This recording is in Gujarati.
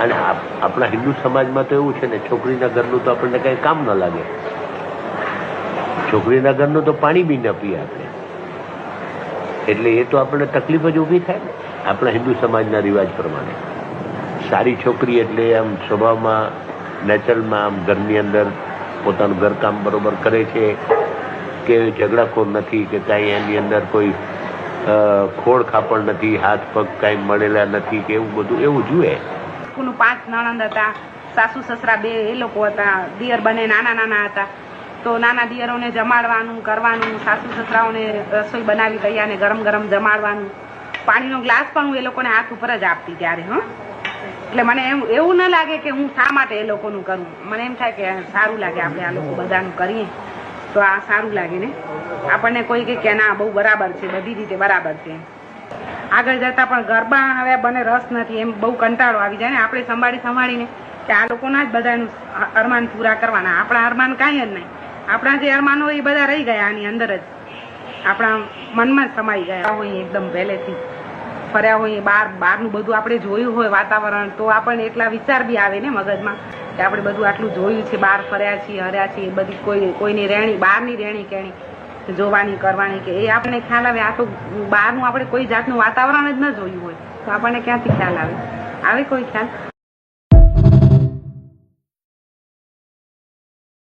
અને આપણા હિન્દુ સમાજમાં તો એવું છે ને, છોકરીના ઘરનું તો આપણને કઈ કામ ન લાગે, છોકરીના ઘરનું તો પાણી બી ન પીએ આપણે, એટલે એ તો આપણને તકલીફ જ ઊભી થાય ને આપણા હિન્દુ સમાજના રિવાજ પ્રમાણે. સારી છોકરી એટલે આમ સ્વભાવમાં નેચરલમાં આમ ઘરની અંદર પોતાનું ઘરકામ બરોબર કરે છે, કે ઝઘડાખોર નથી, કે કાંઈ એની અંદર કોઈ ખોડ ખાપણ નથી, હાથ પગ કાંઈ મળેલા નથી, કે એવું બધું એવું જુએ. 5 નણંદ હતા, સાસુ સસરા 2 એ લોકો હતા, દિયર બને નાના નાના હતા, તો નાના દિયરોને જમાડવાનું કરવાનું, સાસુ સસરાઓને રસોઈ બનાવી દઈને ગરમ ગરમ જમાડવાનું, પાણીનો ગ્લાસ પણ હું એ લોકોને હાથ ઉપર જ આપતી ત્યારે. એટલે મને એવું ન લાગે કે હું શા માટે એ લોકોનું કરું, મને એમ થાય કે સારું લાગે, આપણે આ લોકો બધાનું કરીએ તો આ સારું લાગે ને. આપણને કોઈ કે ના બહુ બરાબર છે, બધી રીતે બરાબર છે. આગળ જતા પણ ગરબા હવે બને રસ નથી, એમ બહુ કંટાળો આવી જાય ને. આપણે સંભાળીને કે આ લોકોના જ બધાનું અરમાન પૂરા કરવાના, આપણા અરમાન કાંઈ જ નહીં. આપણા જે અરમાન હોય એ બધા રહી ગયા આની અંદર જ, આપણા મનમાં જ સમાઈ ગયા હોય. એકદમ પહેલેથી ફર્યા હોય બહારનું બધું આપણે જોયું હોય વાતાવરણ, તો આપણને એટલા વિચાર બી આવે ને મગજમાં કે આપણે બધું આટલું જોયું છે, બહાર ફર્યા છીએ, હર્યા છીએ, બધી કોઈની રહેણી, બહારની રહેણી કેણી જોવાની કરવાની, કે એ આપણને ખ્યાલ આવે. આ તો બહારનું આપણે કોઈ જાતનું વાતાવરણ જ ન જોયું હોય તો આપણને ક્યાંથી ખ્યાલ આવે કોઈ ખ્યાલ?